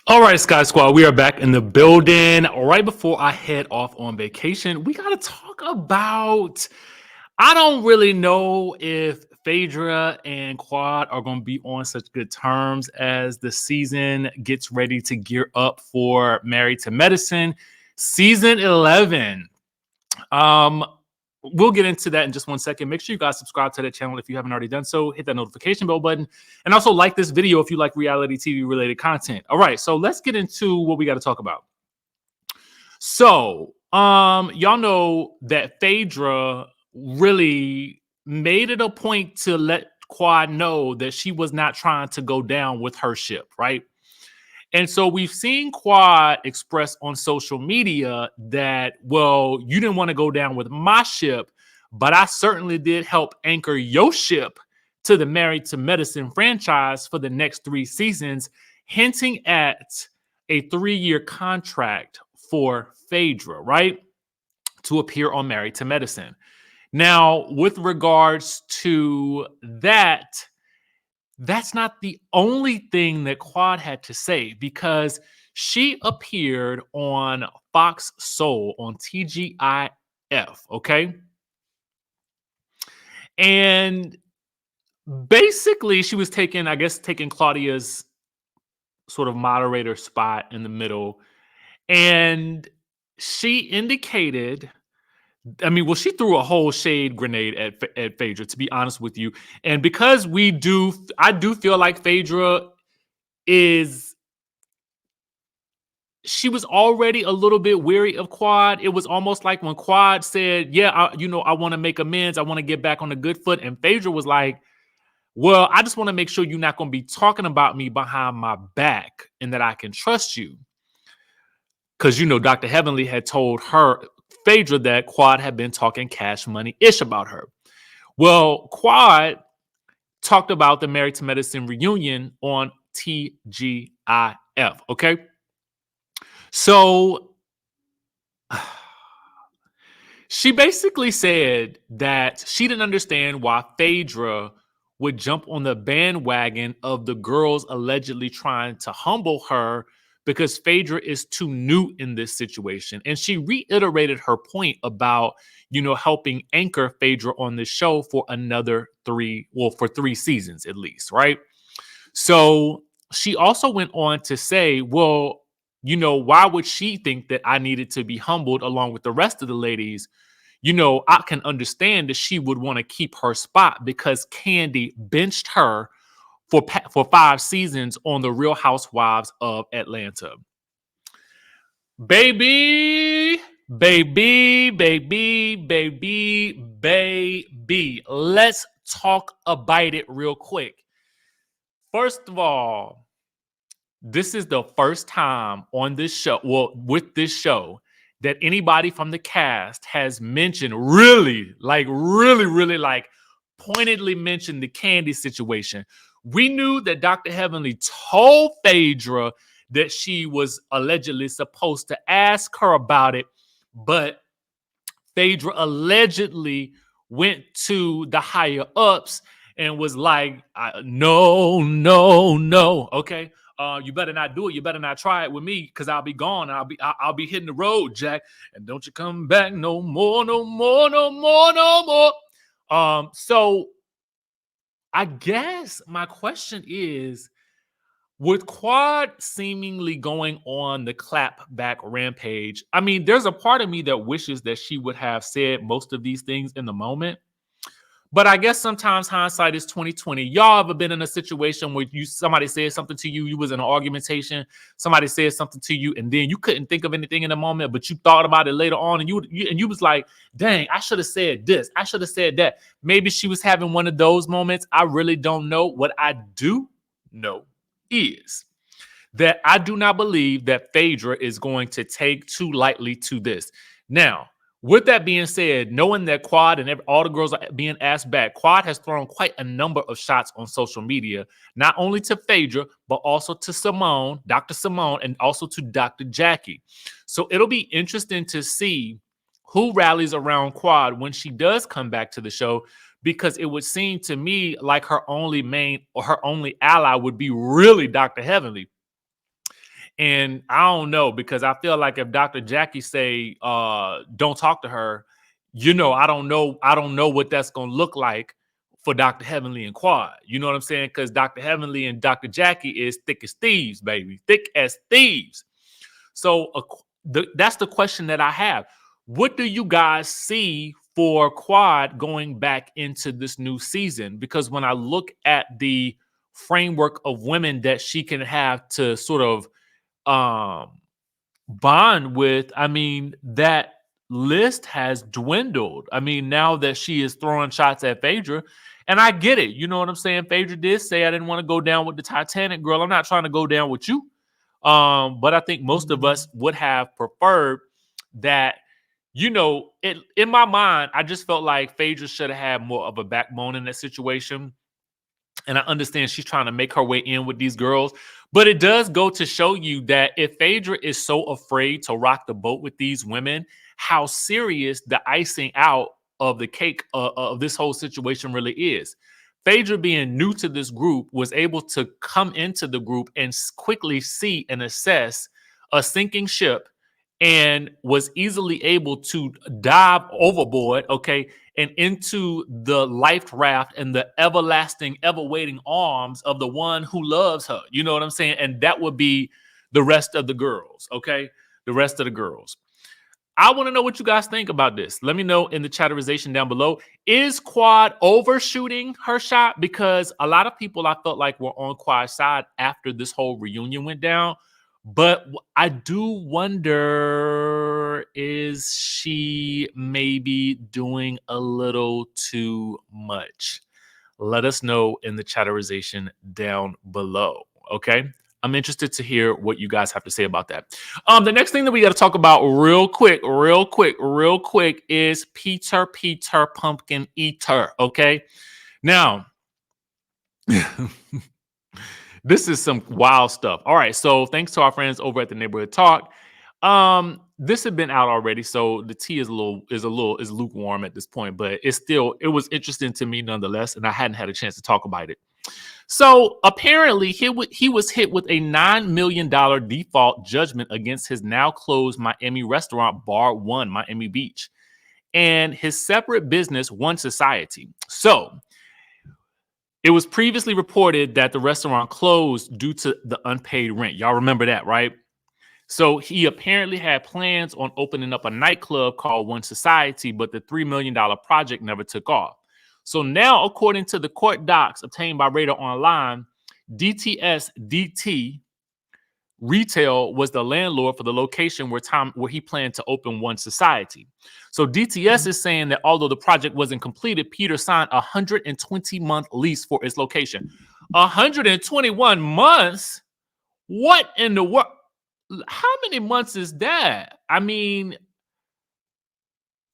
All right, Sky Squad, we are back in the building. Right before I head off on vacation, we got to talk about. I don't really know if Phaedra and Quad are going to be on such good terms as the season gets ready to gear up for Married to Medicine, season 11. Um, we'll get into that in just 1 second. Make sure you guys subscribe to the channel if you haven't already done so. Hit that notification bell button. And also like this video if you like reality TV related content. All right, so let's get into what we got to talk about. So, y'all know that Phaedra really made it a point to let Quad know that she was not trying to go down with her ship, right? And so we've seen Quad express on social media that, well, you didn't want to go down with my ship, but I certainly did help anchor your ship to the Married to Medicine franchise for the next 3 seasons, hinting at a 3-year contract for Phaedra, right? To appear on Married to Medicine. Now, with regards to that, that's not the only thing that Quad had to say, because she appeared on Fox Soul on TGIF, okay? And basically she was taking Claudia's sort of moderator spot in the middle. And she indicated, she threw a whole shade grenade at Phaedra, to be honest with you. And because I do feel like Phaedra she was already a little bit weary of Quad. It was almost like when Quad said, yeah, I want to make amends. I want to get back on a good foot. And Phaedra was like, well, I just want to make sure you're not going to be talking about me behind my back and that I can trust you. Because, Dr. Heavenly had told Phaedra, that Quad had been talking Cash Money-ish about her. Well, Quad talked about the Married to Medicine reunion on TGIF, okay? So she basically said that she didn't understand why Phaedra would jump on the bandwagon of the girls allegedly trying to humble her, because Phaedra is too new in this situation. And she reiterated her point about, helping anchor Phaedra on this show for for 3 seasons at least, right? So she also went on to say, well, why would she think that I needed to be humbled along with the rest of the ladies? I can understand that she would want to keep her spot because Candy benched her for 5 seasons on The Real Housewives of Atlanta. Baby, baby, baby, baby, baby. Let's talk about it real quick. First of all, this is the first time on this show, with this show, that anybody from the cast has mentioned really pointedly mentioned the Candy situation. We knew that Dr. Heavenly told Phaedra that she was allegedly supposed to ask her about it, but Phaedra allegedly went to the higher ups and was like, no. Okay. You better not do it. You better not try it with me, because I'll be gone. I'll be hitting the road, Jack. And don't you come back no more. So I guess my question is, with Quad seemingly going on the clapback rampage, there's a part of me that wishes that she would have said most of these things in the moment. But I guess sometimes hindsight is 2020. Y'all ever been in a situation where somebody said something to you, you was in an argumentation, somebody said something to you, and then you couldn't think of anything in the moment, but you thought about it later on, and you was like, dang, I should have said this, I should have said that. Maybe she was having one of those moments. I really don't know. What I do know is that I do not believe that Phaedra is going to take too lightly to this. Now, with that being said, knowing that Quad and all the girls are being asked back, Quad has thrown quite a number of shots on social media, not only to Phaedra, but also to Simone, Dr. Simone, and also to Dr. Jackie. So it'll be interesting to see who rallies around Quad when she does come back to the show, because it would seem to me like her only ally would be really Dr. Heavenly. And I don't know, because I feel like if Dr. Jackie say don't talk to her, I don't know what that's gonna look like for Dr. Heavenly and Quad. You know what I'm saying? Because Dr. Heavenly and Dr. Jackie is thick as thieves, baby. Thick as thieves. So that's the question that I have. What do you guys see for Quad going back into this new season? Because when I look at the framework of women that she can have to sort of bond with, I mean, that list has dwindled. I mean, now that she is throwing shots at Phaedra, and I get it. You know what I'm saying? Phaedra did say, I didn't want to go down with the Titanic girl. I'm not trying to go down with you. But I think most of us would have preferred that, in my mind, I just felt like Phaedra should have had more of a backbone in that situation. And I understand she's trying to make her way in with these girls, but it does go to show you that if Phaedra is so afraid to rock the boat with these women, how serious the icing out of the cake of this whole situation really is. Phaedra, being new to this group, was able to come into the group and quickly see and assess a sinking ship, and was easily able to dive overboard, okay, and into the life raft and the everlasting, ever waiting arms of the one who loves her. You know what I'm saying? And that would be the rest of the girls, okay? The rest of the girls. I want to know what you guys think about this. Let me know in the chatterization down below. Is Quad overshooting her shot? Because a lot of people, I felt like, were on Quad's side after this whole reunion went down. But I do wonder, is she maybe doing a little too much? Let us know in the chatterization down below, okay? I'm interested to hear what you guys have to say about that. The next thing that we got to talk about real quick is Peter Pumpkin Eater, okay? Now, this is some wild stuff. All right, so thanks to our friends over at the Neighborhood Talk. This had been out already, so the tea is lukewarm at this point, but it was interesting to me nonetheless, and I hadn't had a chance to talk about it. So apparently he was hit with a $9 million default judgment against his now closed Miami restaurant, Bar One, Miami Beach, and his separate business, One Society. So it was previously reported that the restaurant closed due to the unpaid rent. Y'all remember that, right? So he apparently had plans on opening up a nightclub called One Society, but the $3 million project never took off. So now, according to the court docs obtained by Radar Online, DT Retail was the landlord for the location where he planned to open One Society. So DTS is saying that although the project wasn't completed, Peter signed a 120-month lease for its location. 121 months? What in the world? How many months is that? I mean,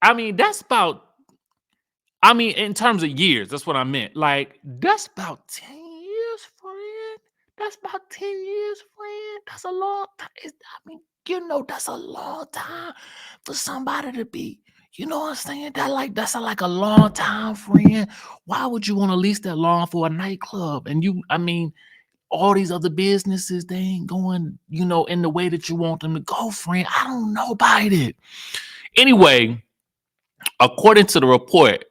that's about, in terms of years, that's what I meant. Like, that's about 10 years, friend. That's about 10 years, friend. That's a long time. That's a long time for somebody to be, you know what I'm saying? That's like a long time, friend. Why would you want to lease that long for a nightclub? And all these other businesses, they ain't going, in the way that you want them to go, friend. I don't know about it. Anyway, according to the report,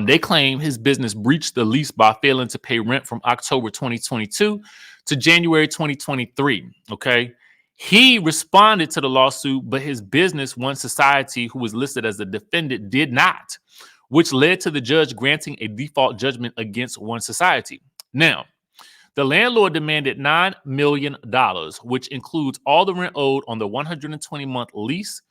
they claim his business breached the lease by failing to pay rent from October 2022 to January 2023. Okay. He responded to the lawsuit, but his business, One Society, who was listed as the defendant, did not, which led to the judge granting a default judgment against One Society. Now, the landlord demanded $9 million, which includes all the rent owed on the 120-month lease,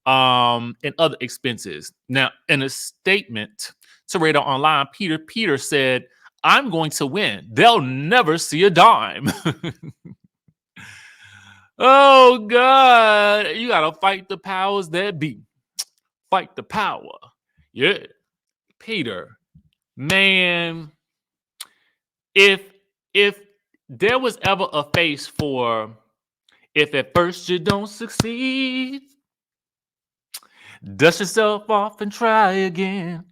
and other expenses. Now, in a statement to Radar Online, Peter said, "I'm going to win. They'll never see a dime." Oh, God. You got to fight the powers that be. Fight the power. Yeah. Peter, man, if there was ever a face for, if at first you don't succeed, dust yourself off and try again.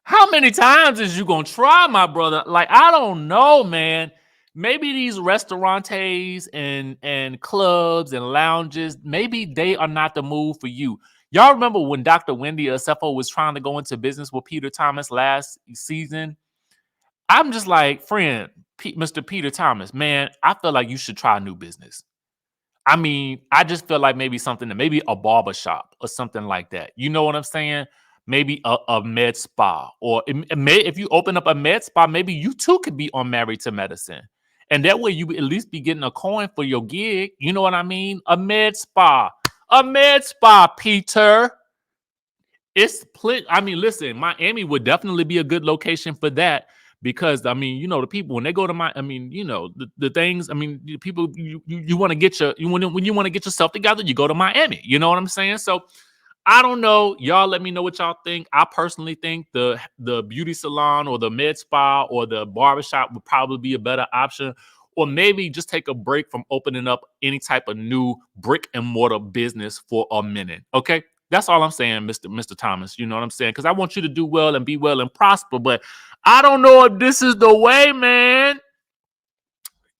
How many times is you gonna try, my brother? Like, I don't know, man. maybe these restaurantes and clubs and lounges, maybe they are not the move for you. Y'all remember when Dr. Wendy Asefo was trying to go into business with Peter Thomas last season? I'm just like, friend, Mr. Peter Thomas, man, I feel like you should try a new business. I mean, I just feel like maybe something, maybe a barber shop or something like that. You know what I'm saying? Maybe a med spa, or if you open up a med spa, maybe you too could be on Married to Medicine, and that way you would at least be getting a coin for your gig. You know what I mean? A med spa, Peter. It's plenty. I mean, listen, Miami would definitely be a good location for that because I mean, you know, the people when they go to I mean, you know, the things. I mean, the people you want to get when you want to get yourself together, you go to Miami. You know what I'm saying? So I don't know. Y'all let me know what y'all think. I personally think the beauty salon or the med spa or the barbershop would probably be a better option. Or maybe just take a break from opening up any type of new brick and mortar business for a minute. Okay. That's all I'm saying, Mr. Thomas. You know what I'm saying? Because I want you to do well and be well and prosper, but I don't know if this is the way, man.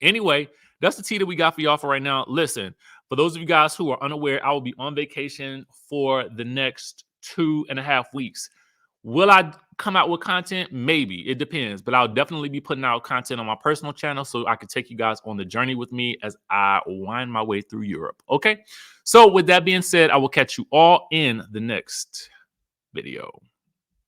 Anyway, that's the tea that we got for y'all for right now. Listen, for those of you guys who are unaware, I will be on vacation for the next 2.5 weeks. Will I come out with content? Maybe. It depends. But I'll definitely be putting out content on my personal channel so I can take you guys on the journey with me as I wind my way through Europe. Okay? So with that being said, I will catch you all in the next video.